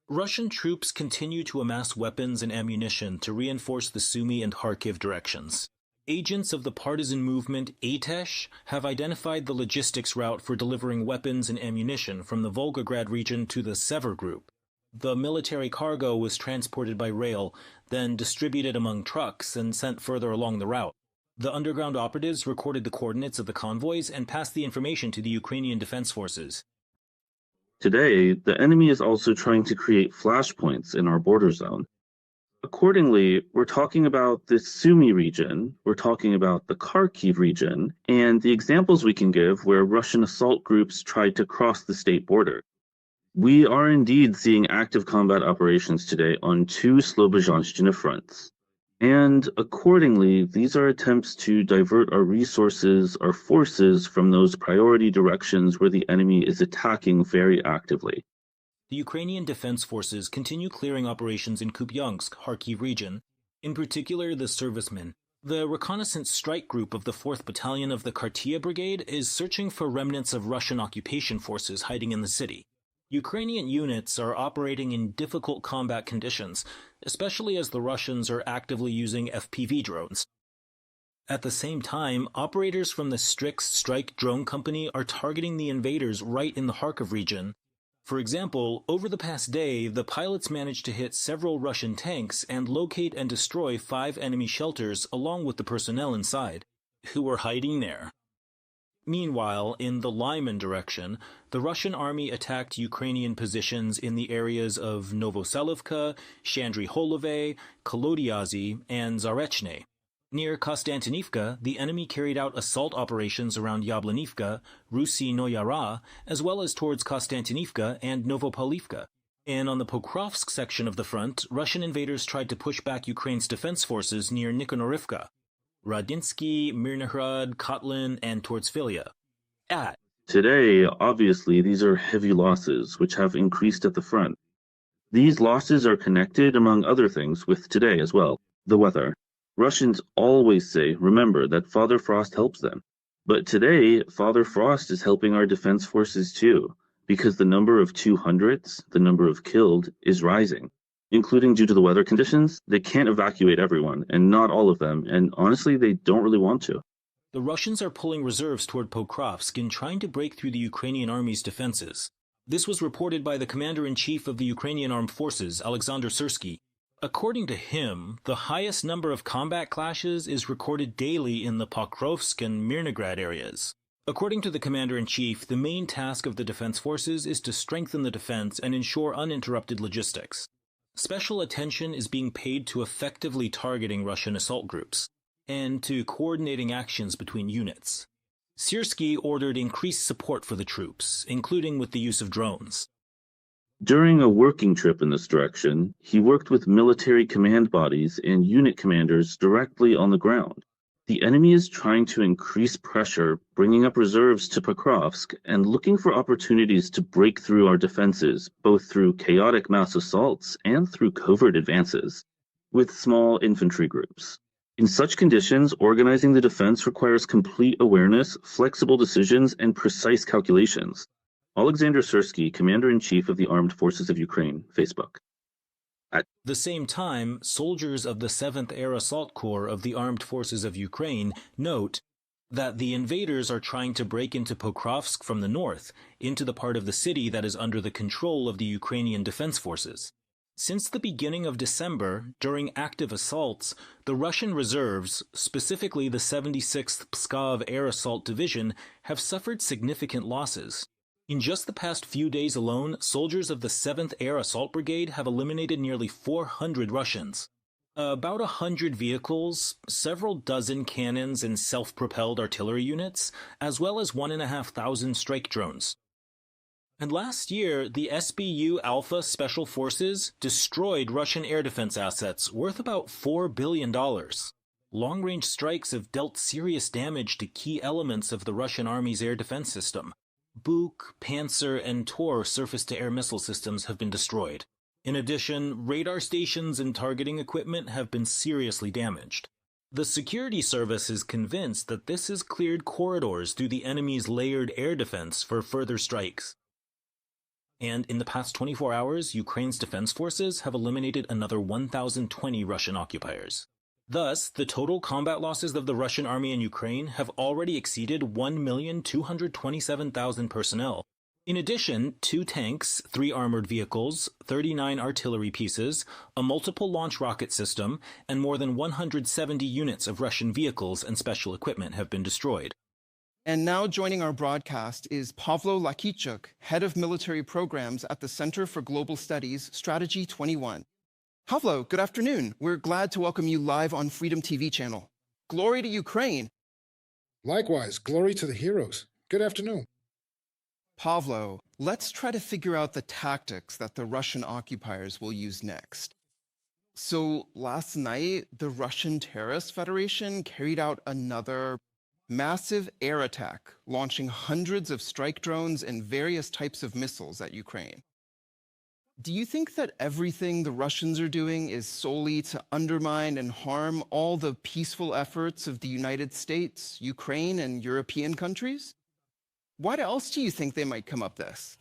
Russian troops continue to amass weapons and ammunition to reinforce the Sumy and Kharkiv directions. Agents of the partisan movement Atesh have identified the logistics route for delivering weapons and ammunition from the Volgograd region to the Sever Group. The military cargo was transported by rail, then distributed among trucks and sent further along the route. The underground operatives recorded the coordinates of the convoys and passed the information to the Ukrainian Defense Forces. Today, the enemy is also trying to create flashpoints in our border zone. Accordingly, we're talking about the Sumy region, we're talking about the Kharkiv region, and the examples we can give where Russian assault groups tried to cross the state border. We are indeed seeing active combat operations today on two Slobozhanщina fronts. And accordingly, these are attempts to divert our resources, our forces, from those priority directions where the enemy is attacking very actively. The Ukrainian Defense Forces continue clearing operations in Kupiansk, Kharkiv region, in particular the servicemen. The reconnaissance strike group of the 4th Battalion of the Kartia Brigade is searching for remnants of Russian occupation forces hiding in the city. Ukrainian units are operating in difficult combat conditions, especially as the Russians are actively using FPV drones. At the same time, operators from the Strix Strike Drone Company are targeting the invaders right in the Kharkiv region. For example, over the past day, the pilots managed to hit several Russian tanks and locate and destroy 5 enemy shelters along with the personnel inside, who were hiding there. Meanwhile, in the Lyman direction, the Russian army attacked Ukrainian positions in the areas of Novoselivka, Shandry-Holove, Kolodyazy, and Zarechne. Near Konstantinivka, the enemy carried out assault operations around Yablanivka, Rusy-Noyara, as well as towards Konstantinivka and Novopolivka. And on the Pokrovsk section of the front, Russian invaders tried to push back Ukraine's defense forces near Nikonorivka, Radinsky, Mirnograd, Kotlin, and towards Filia. Today, obviously, these are heavy losses, which have increased at the front. These losses are connected, among other things, with today as well, the weather. Russians always say, remember, that Father Frost helps them. But today, Father Frost is helping our defense forces too, because the number of 200s, the number of killed, is rising. Including due to the weather conditions, they can't evacuate everyone, and not all of them, and honestly, they don't really want to. The Russians are pulling reserves toward Pokrovsk and trying to break through the Ukrainian army's defenses. This was reported by the commander-in-chief of the Ukrainian Armed Forces, Alexander Syrsky. According to him, the highest number of combat clashes is recorded daily in the Pokrovsk and Mirnograd areas. According to the commander-in-chief, the main task of the defense forces is to strengthen the defense and ensure uninterrupted logistics. Special attention is being paid to effectively targeting Russian assault groups and to coordinating actions between units. Syrsky ordered increased support for the troops, including with the use of drones. During a working trip in this direction, he worked with military command bodies and unit commanders directly on the ground. The enemy is trying to increase pressure, bringing up reserves to Pokrovsk, and looking for opportunities to break through our defenses, both through chaotic mass assaults and through covert advances, with small infantry groups. In such conditions, organizing the defense requires complete awareness, flexible decisions, and precise calculations. Alexander Syrsky, Commander-in-Chief of the Armed Forces of Ukraine, Facebook. At the same time, soldiers of the 7th Air Assault Corps of the Armed Forces of Ukraine note that the invaders are trying to break into Pokrovsk from the north, into the part of the city that is under the control of the Ukrainian Defense Forces. Since the beginning of December, during active assaults, the Russian reserves, specifically the 76th Pskov Air Assault Division, have suffered significant losses. In just the past few days alone, soldiers of the 7th Air Assault Brigade have eliminated nearly 400 Russians. About 100 vehicles, several dozen cannons and self-propelled artillery units, as well as 1,500 strike drones. And last year, the SBU Alpha Special Forces destroyed Russian air defense assets worth about $4 billion. Long-range strikes have dealt serious damage to key elements of the Russian Army's air defense system. Buk, Panzer, and Tor surface-to-air missile systems have been destroyed. In addition, radar stations and targeting equipment have been seriously damaged. The security service is convinced that this has cleared corridors through the enemy's layered air defense for further strikes. And in the past 24 hours, Ukraine's defense forces have eliminated another 1,020 Russian occupiers. Thus, the total combat losses of the Russian army in Ukraine have already exceeded 1,227,000 personnel. In addition, 2 tanks, 3 armored vehicles, 39 artillery pieces, a multiple launch rocket system, and more than 170 units of Russian vehicles and special equipment have been destroyed. And now joining our broadcast is Pavlo Lakiichuk, Head of Military Programs at the Center for Global Studies, Strategy 21. Pavlo, good afternoon. We're glad to welcome you live on Freedom TV channel. Glory to Ukraine. Likewise, glory to the heroes. Good afternoon. Pavlo, let's try to figure out the tactics that the Russian occupiers will use next. So last night, the Russian Terrorist Federation carried out another massive air attack, launching hundreds of strike drones and various types of missiles at Ukraine. Do you think that everything the Russians are doing is solely to undermine and harm all the peaceful efforts of the United States, Ukraine, and European countries? What else do you think they might come up this?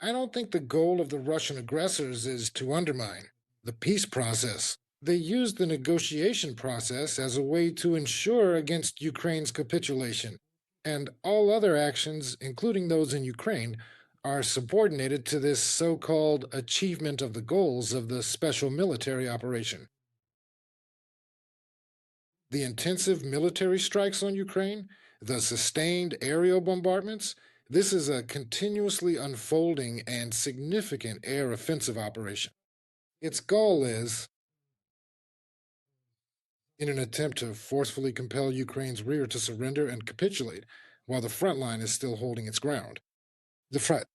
I don't think the goal of the Russian aggressors is to undermine the peace process. They use the negotiation process as a way to ensure against Ukraine's capitulation, and all other actions, including those in Ukraine, are subordinated to this so-called achievement of the goals of the special military operation. The intensive military strikes on Ukraine, the sustained aerial bombardments, this is a continuously unfolding and significant air offensive operation. Its goal is, in an attempt to forcefully compel Ukraine's rear to surrender and capitulate, while the front line is still holding its ground. The front.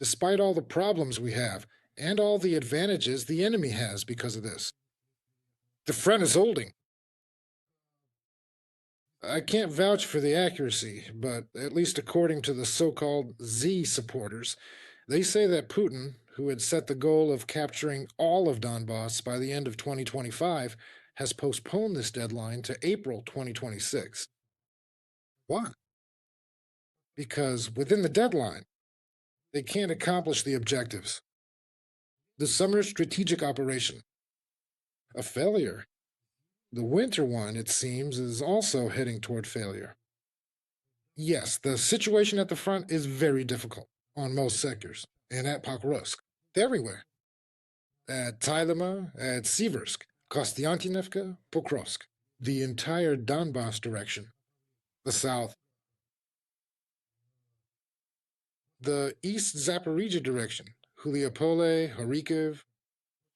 Despite all the problems we have, and all the advantages the enemy has because of this, the front is holding. I can't vouch for the accuracy, but at least according to the so-called Z supporters, they say that Putin, who had set the goal of capturing all of Donbass by the end of 2025, has postponed this deadline to April 2026. Why? Because within the deadline, they can't accomplish the objectives. The summer strategic operation, a failure. The winter one, it seems, is also heading toward failure. Yes, the situation at the front is very difficult on most sectors, and at Pokrovsk, everywhere. At Tylema, at Siversk, Kostiantynivka, Pokrovsk, the entire Donbass direction, the south. The East Zaporizhia direction, Huliaipole, Kharkiv.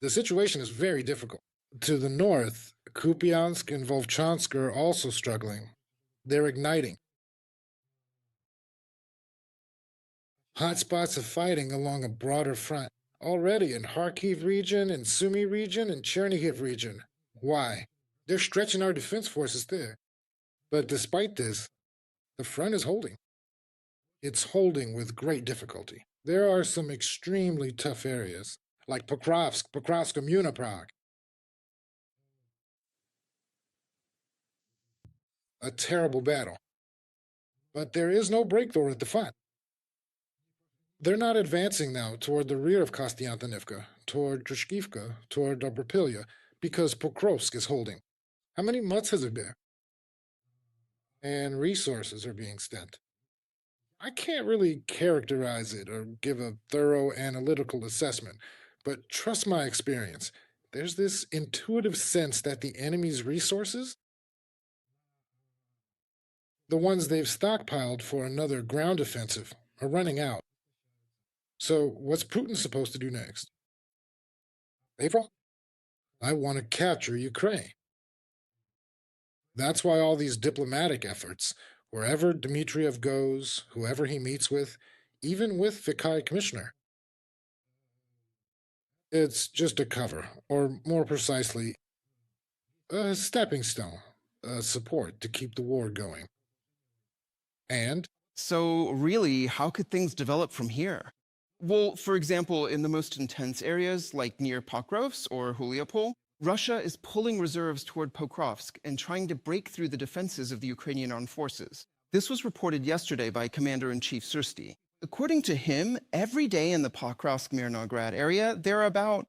The situation is very difficult. To the north, Kupiansk and Volchansk are also struggling. They're igniting. Hotspots of fighting along a broader front, already in Kharkiv region and Sumy region and Chernihiv region. Why? They're stretching our defense forces there. But despite this, the front is holding. It's holding with great difficulty. There are some extremely tough areas, like Pokrovsk and Muniprag. A terrible battle. But there is no breakthrough at the front. They're not advancing now toward the rear of Kostiantynivka, toward Druzhkivka, toward Dobropilya, because Pokrovsk is holding. How many months has it been? And resources are being spent. I can't really characterize it or give a thorough analytical assessment, but trust my experience. There's this intuitive sense that the enemy's resources, the ones they've stockpiled for another ground offensive, are running out. So what's Putin supposed to do next? April? I want to capture Ukraine. That's why all these diplomatic efforts, wherever Dmitriev goes, whoever he meets with, even with the High Commissioner, it's just a cover, or more precisely, a stepping stone, a support to keep the war going. And So really, how could things develop from here? Well, for example, in the most intense areas, like near Pokrovsk or Huliaipole, Russia is pulling reserves toward Pokrovsk and trying to break through the defenses of the Ukrainian armed forces. This was reported yesterday by Commander-in-Chief Sursti. According to him, every day in the Pokrovsk-Mirnograd area, there are about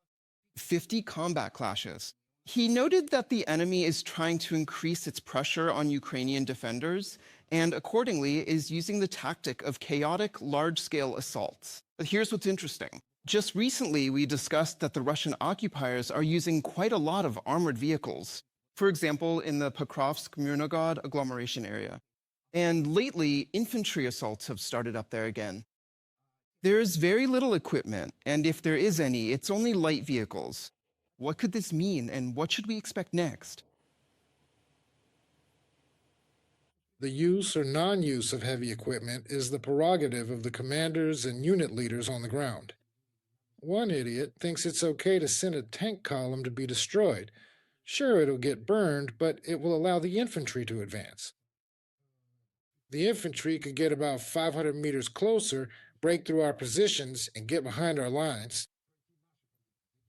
50 combat clashes. He noted that the enemy is trying to increase its pressure on Ukrainian defenders and accordingly is using the tactic of chaotic large-scale assaults. But here's what's interesting. Just recently, we discussed that the Russian occupiers are using quite a lot of armored vehicles, for example, in the Pokrovsk-Mirnograd agglomeration area. And lately, infantry assaults have started up there again. There's very little equipment, and if there is any, it's only light vehicles. What could this mean, and what should we expect next? The use or non-use of heavy equipment is the prerogative of the commanders and unit leaders on the ground. One idiot thinks it's okay to send a tank column to be destroyed. Sure, it'll get burned, but it will allow the infantry to advance. The infantry could get about 500 meters closer, break through our positions, and get behind our lines.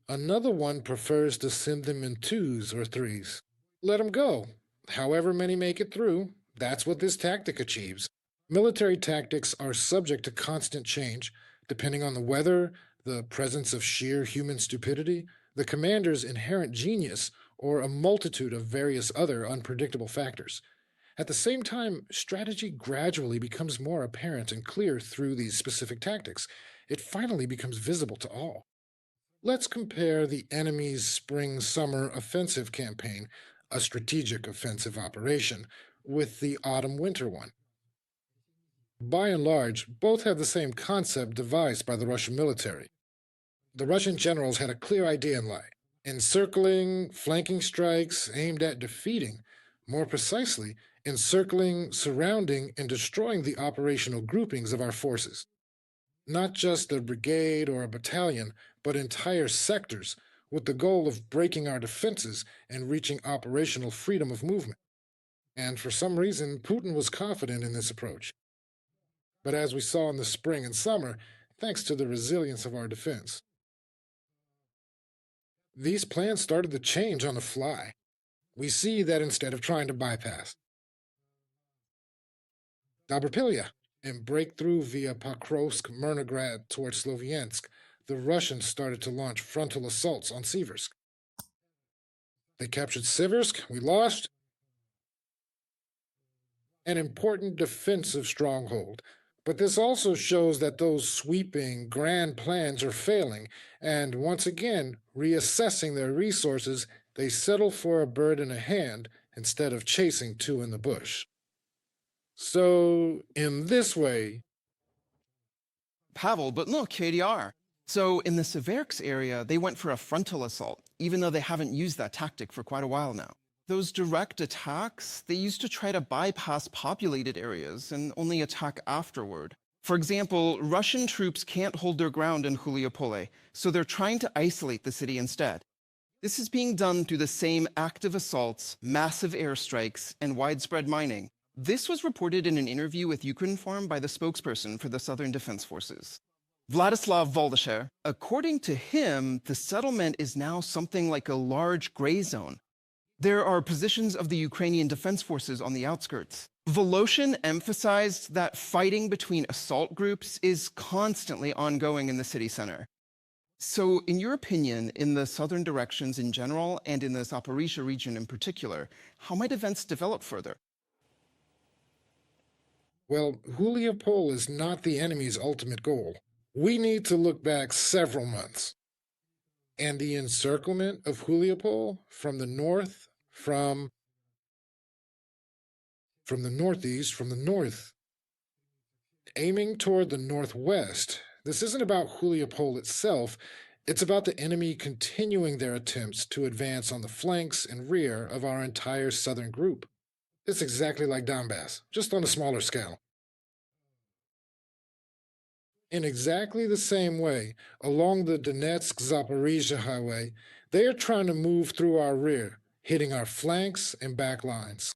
Another one prefers to send them in 2s or 3s. Let them go. However many make it through, that's what this tactic achieves. Military tactics are subject to constant change, depending on the weather, the presence of sheer human stupidity, the commander's inherent genius, or a multitude of various other unpredictable factors. At the same time, strategy gradually becomes more apparent and clear through these specific tactics. It finally becomes visible to all. Let's compare the enemy's spring-summer offensive campaign, a strategic offensive operation, with the autumn-winter one. By and large, both have the same concept devised by the Russian military. The Russian generals had a clear idea in mind: encircling, flanking strikes aimed at defeating, more precisely, encircling, surrounding, and destroying the operational groupings of our forces. Not just a brigade or a battalion, but entire sectors, with the goal of breaking our defenses and reaching operational freedom of movement. And for some reason, Putin was confident in this approach. But as we saw in the spring and summer, thanks to the resilience of our defense, these plans started to change on the fly. We see that instead of trying to bypass Dobrpilia and break through via Pokrovsk-Mirnograd towards Sloviansk, the Russians started to launch frontal assaults on Siversk. They captured Siversk, we lost. An important defensive stronghold. But this also shows that those sweeping, grand plans are failing, and once again, reassessing their resources, they settle for a bird in a hand instead of chasing two in the bush. So, in this way... Pavel, but look, KDR. So in the Seversk area, they went for a frontal assault, even though they haven't used that tactic for quite a while now. Those direct attacks, they used to try to bypass populated areas and only attack afterward. For example, Russian troops can't hold their ground in Huliaipole, so they're trying to isolate the city instead. This is being done through the same active assaults, massive airstrikes, and widespread mining. This was reported in an interview with Ukrinform by the spokesperson for the Southern Defense Forces. Vladislav Voldesher, according to him, the settlement is now something like a large gray zone. There are positions of the Ukrainian Defense Forces on the outskirts. Voloshin emphasized that fighting between assault groups is constantly ongoing in the city center. So, in your opinion, in the southern directions in general, and in the Zaporizhzhia region in particular, how might events develop further? Well, Huliaipole is not the enemy's ultimate goal. We need to look back several months. And the encirclement of Huliaipole from the north, from the northeast, from the north, aiming toward the northwest. This isn't about Huliaipole itself, it's about the enemy continuing their attempts to advance on the flanks and rear of our entire southern group. It's exactly like Donbass, just on a smaller scale. In exactly the same way, along the Donetsk-Zaporizhzhia highway, they are trying to move through our rear, hitting our flanks and back lines.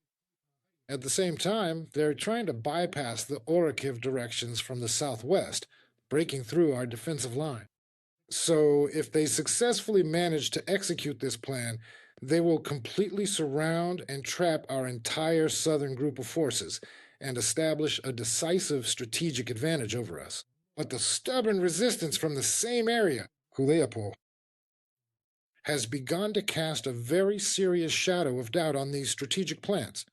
At the same time, they're trying to bypass the Orikhiv directions from the southwest, breaking through our defensive line. So, if they successfully manage to execute this plan, they will completely surround and trap our entire southern group of forces, and establish a decisive strategic advantage over us. But the stubborn resistance from the same area, Huliaipole, has begun to cast a very serious shadow of doubt on these strategic plans.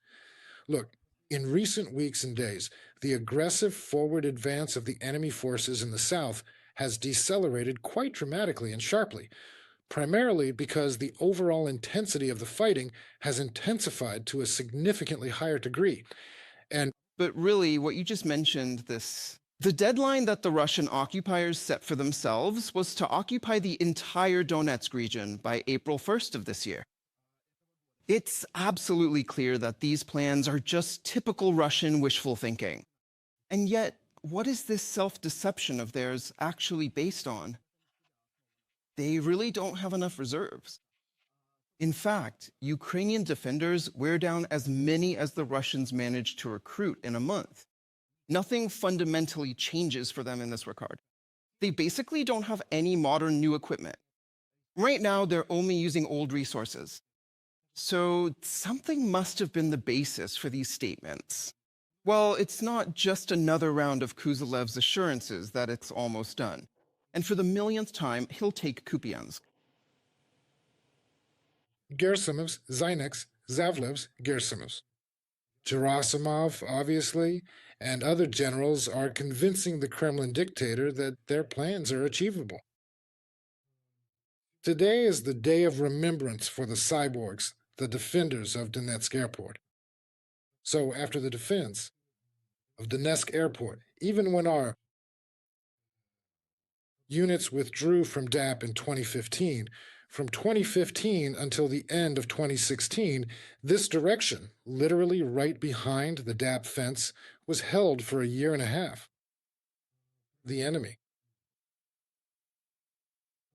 Look, in recent weeks and days, the aggressive forward advance of the enemy forces in the south has decelerated quite dramatically and sharply, primarily because the overall intensity of the fighting has intensified to a significantly higher degree. But really, what you just mentioned, the deadline that the Russian occupiers set for themselves was to occupy the entire Donetsk region by April 1st of this year. It's absolutely clear that these plans are just typical Russian wishful thinking. And yet, what is this self-deception of theirs actually based on? They really don't have enough reserves. In fact, Ukrainian defenders wear down as many as the Russians managed to recruit in a month. Nothing fundamentally changes for them in this regard. They basically don't have any modern new equipment. Right now, they're only using old resources. So something must have been the basis for these statements. Well, it's not just another round of Kuzylev's assurances that it's almost done. And for the millionth time, he'll take Kupiansk. Gerasimov's, Zynek's, Zavlev's, Gerasimov's. Gerasimov, obviously, and other generals are convincing the Kremlin dictator that their plans are achievable. Today is the day of remembrance for the cyborgs, the defenders of Donetsk Airport. So after the defense of Donetsk Airport, even when our units withdrew from DAP in 2015, from 2015 until the end of 2016, this direction, literally right behind the DAP fence, was held for a year and a half. The enemy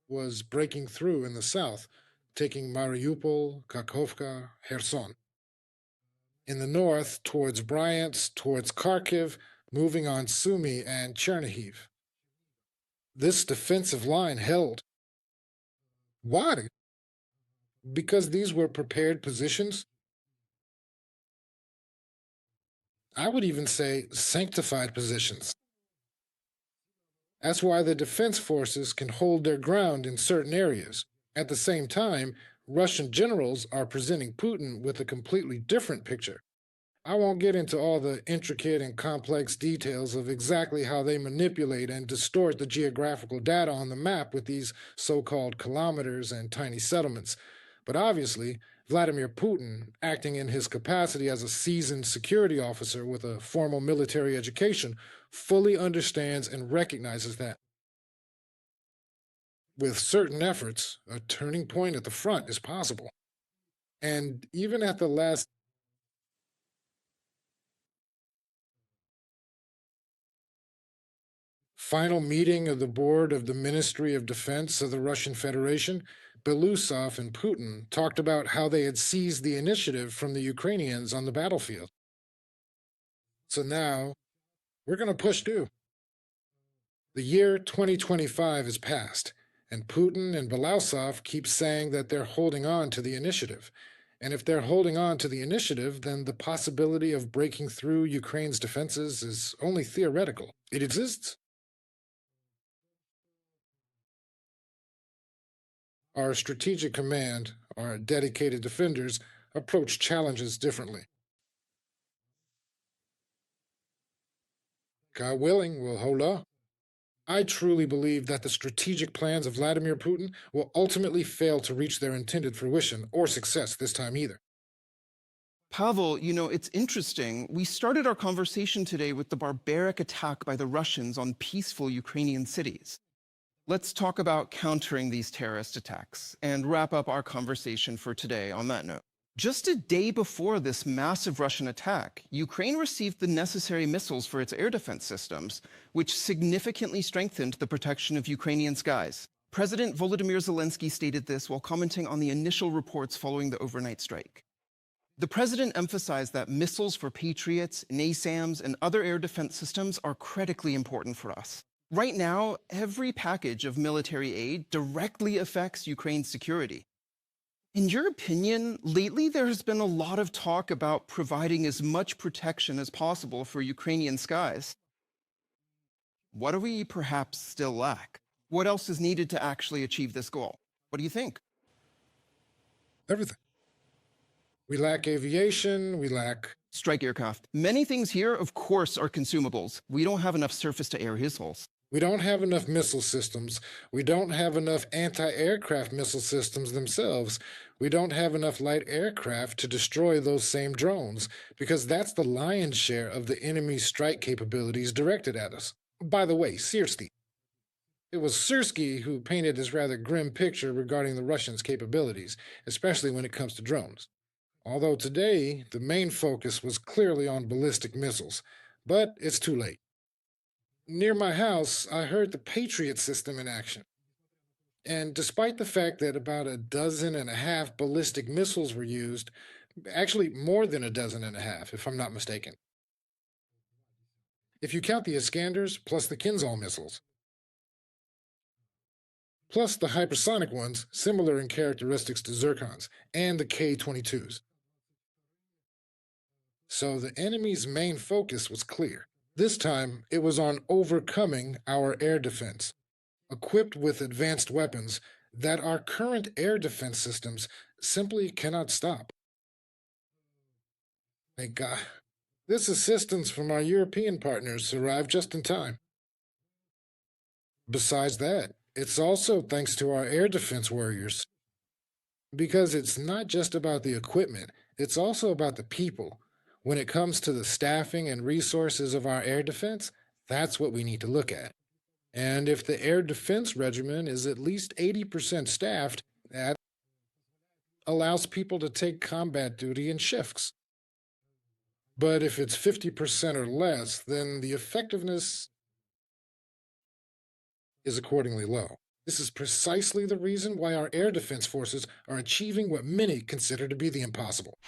was breaking through in the south, taking Mariupol, Kakhovka, Kherson. In the north, towards Bryansk, towards Kharkiv, moving on Sumy and Chernihiv. This defensive line held. Why? Because these were prepared positions? I would even say sanctified positions. That's why the defense forces can hold their ground in certain areas. At the same time, Russian generals are presenting Putin with a completely different picture. I won't get into all the intricate and complex details of exactly how they manipulate and distort the geographical data on the map with these so-called kilometers and tiny settlements. But obviously, Vladimir Putin, acting in his capacity as a seasoned security officer with a formal military education, fully understands and recognizes that. With certain efforts, a turning point at the front is possible. And even at the last final meeting of the board of the Ministry of Defense of the Russian Federation, Belousov and Putin talked about how they had seized the initiative from the Ukrainians on the battlefield. So now, we're going to push too. The year 2025 has passed, and Putin and Belousov keep saying that they're holding on to the initiative. And if they're holding on to the initiative, then the possibility of breaking through Ukraine's defenses is only theoretical. It exists. Our strategic command, our dedicated defenders, approach challenges differently. God willing, we'll hold on. I truly believe that the strategic plans of Vladimir Putin will ultimately fail to reach their intended fruition or success this time either. Pavel, it's interesting. We started our conversation today with the barbaric attack by the Russians on peaceful Ukrainian cities. Let's talk about countering these terrorist attacks and wrap up our conversation for today on that note. Just a day before this massive Russian attack, Ukraine received the necessary missiles for its air defense systems, which significantly strengthened the protection of Ukrainian skies. President Volodymyr Zelensky stated this while commenting on the initial reports following the overnight strike. The president emphasized that missiles for Patriots, NASAMS, and other air defense systems are critically important for us. Right now, every package of military aid directly affects Ukraine's security. In your opinion, lately there has been a lot of talk about providing as much protection as possible for Ukrainian skies. What do we perhaps still lack? What else is needed to actually achieve this goal? What do you think? Everything. We lack aviation, we lack Strike aircraft. Many things here, of course, are consumables. We don't have enough surface to air his holes. We don't have enough missile systems. We don't have enough anti-aircraft missile systems themselves. We don't have enough light aircraft to destroy those same drones, because that's the lion's share of the enemy's strike capabilities directed at us. By the way, Siersky. It was Siersky who painted this rather grim picture regarding the Russians' capabilities, especially when it comes to drones. Although today, the main focus was clearly on ballistic missiles, but it's too late. Near my house, I heard the Patriot system in action. And despite the fact that about 12.5 ballistic missiles were used, actually more than 12.5, if I'm not mistaken, if you count the Iskanders plus the Kinzhal missiles, plus the hypersonic ones, similar in characteristics to Zircons, and the K-22s. So the enemy's main focus was clear. This time, it was on overcoming our air defense, equipped with advanced weapons that our current air defense systems simply cannot stop. Thank God. This assistance from our European partners arrived just in time. Besides that, it's also thanks to our air defense warriors. Because it's not just about the equipment, it's also about the people. When it comes to the staffing and resources of our air defense, that's what we need to look at. And if the air defense regiment is at least 80% staffed, that allows people to take combat duty in shifts. But if it's 50% or less, then the effectiveness is accordingly low. This is precisely the reason why our air defense forces are achieving what many consider to be the impossible.